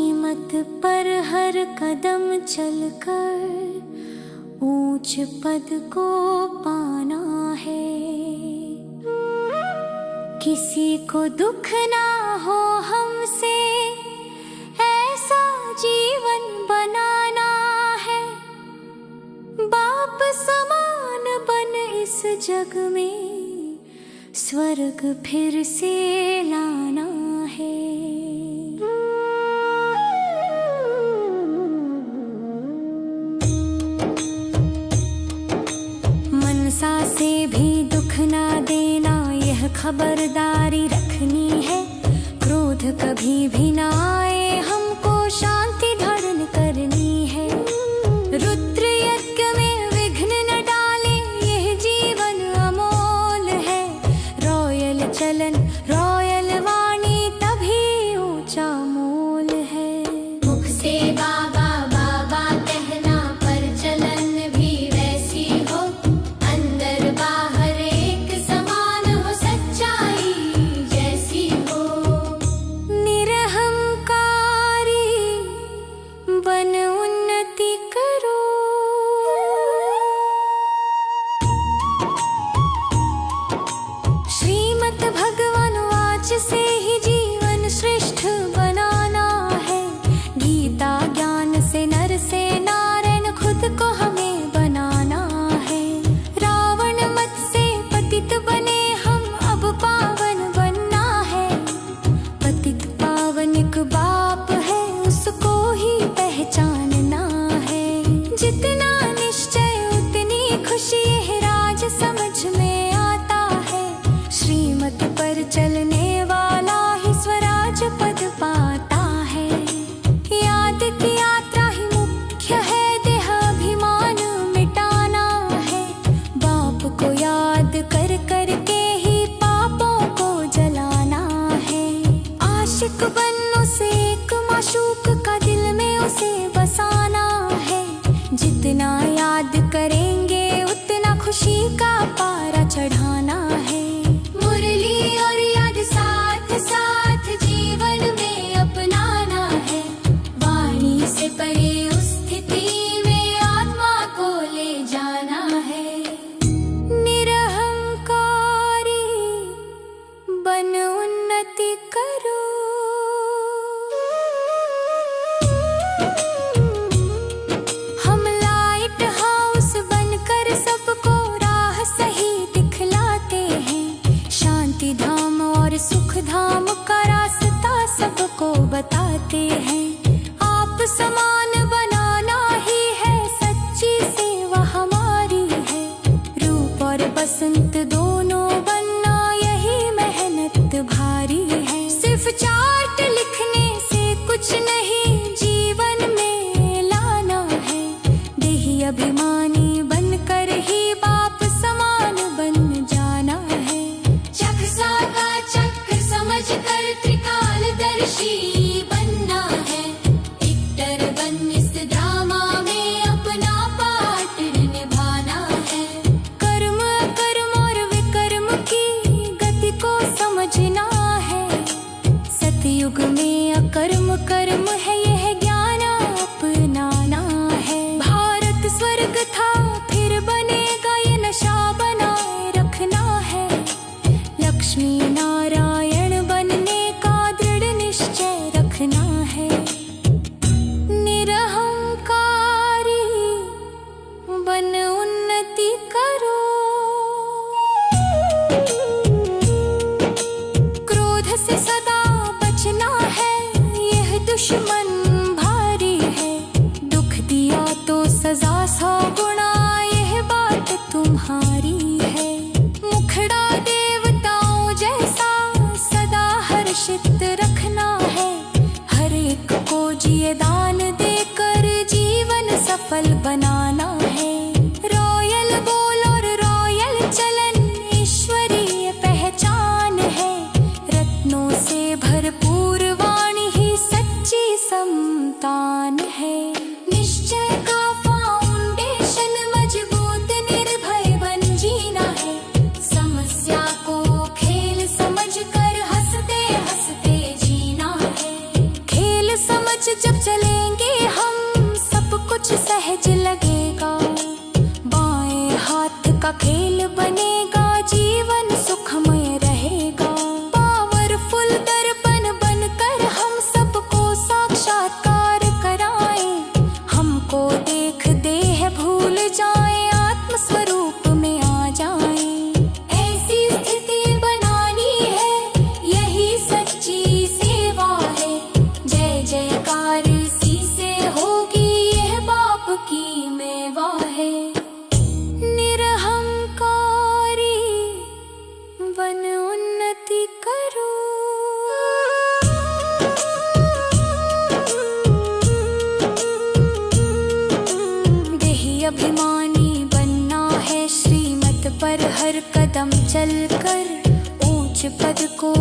श्रीमत पर हर कदम चलकर ऊंच पद को पाना है। किसी को दुख ना हो हमसे, ऐसा जीवन बनाना है। बाप समान बन इस जग में स्वर्ग फिर से लाना है। मनसा से भी दुख ना देना, यह खबरदारी रखनी है। क्रोध कभी भी ना आए, हमको शांति धारण करनी है। रुद्र यज्ञ में विघ्न न डाले, यह जीवन अमोल है। रॉयल चलन रॉयल वाणी तभी ऊंचा मोल है। मुख से बाबा बाबा कहना, पर चलन भी वैसी हो। अंदर बाहर एक समान हो, सच्चाई जैसी हो। निरहंकारी बन उन्नति करो। श्रीमत भगवान वाच से ही जीवन श्रेष्ठ बनाना है। गीता ज्ञान से नर से नारायण खुद को हमें बनाना है। रावण मत से पतित बने हम, अब पावन बनना है। पतित पावन एक बाप है, उसको ही पहचानना है। जितना निश्चय उतनी खुशी, यह राज समझ में आता है। श्रीमत पर चलने वाला ही स्वराज पद पाता है। याद की यात्रा ही मुख्य है, देह अभिमान मिटाना है। बाप को याद कर कर के ही पापों को जलाना है। आशिक बन उसे एक माशूक का दिल में उसे बसाना है। जितना याद करेंगे उतना खुशी का पारा चढ़ाना है। मुरली और याद साथ साथ जीवन में अपनाना है। वाणी से परे उस स्थिति में आत्मा को ले जाना है। निरहंकारी बन उन्नति करो। हम लाइट हाउस बनकर सबको राह सही दिखलाते हैं। शांति धाम और सुख धाम का रास्ता सबको बताते हैं। आप समान बनाना ही है, सच्ची सेवा हमारी है। रूप और बसंत दोनों बनना, यही मेहनत भारी है। सिर्फ चार्ट लिखने से कुछ नहीं जीवन में लाना है। देही अभिमानी बनकर ही बाप समान बन जाना है। चक्सा का चक्र समझ कर त्रिकालदर्शी बनना है। एक्टर बन इस ड्रामा में अपना पार्ट निभाना है। कर्म अकर्म और विकर्म की गति को समझना है। सतयुग में अकर्म कर्म है, यह ज्ञान अपनाना है। भारत स्वर्ग था फिर बनेगा, ये नशा बनाए रखना है। लक्ष्मी नारायण बनने का दृढ़ निश्चय रखना है। निरहंकारी बन उन्नति करो। क्रोध से सदा बचना है, यह दुश्मन भारी है। दुख दिया तो सजा 100 गुना, यह बात तुम्हारी है। मुखड़ा देवताओं जैसा सदा हर्षित रखना है। हर एक को जिए दान देकर जीवन सफल बनाना है। रॉयल बोल और रॉयल चलन ईश्वरीय पहचान है। रत्नों से भरपूर वाणी ही सच्ची संतान है। निश्चय का फाउंडेशन मजबूत निर्भय बन जीना है। समस्या को खेल समझ कर हंसते हंसते जीना है। खेल समझ सच जब चलेंगे हम, सब कुछ सहज लगेगा। बाएं हाथ का खेल बनेगा, जीवन सुखमय रहेगा। पावरफुल दर्पण बनकर हम सबको साक्षात्कार कराएं। हमको देख देह भूल जाएं, आत्म स्वरूप में आ जाएं। ऐसी स्थिति बनानी है, यही सच्ची सेवा है। जय जयकार इसी से होगी, यह बाप की मेवा है। निरहंकारी बन उन्नति करो, देही अभिमानी बनना है। श्रीमत पर हर कदम चलकर ऊंच पद को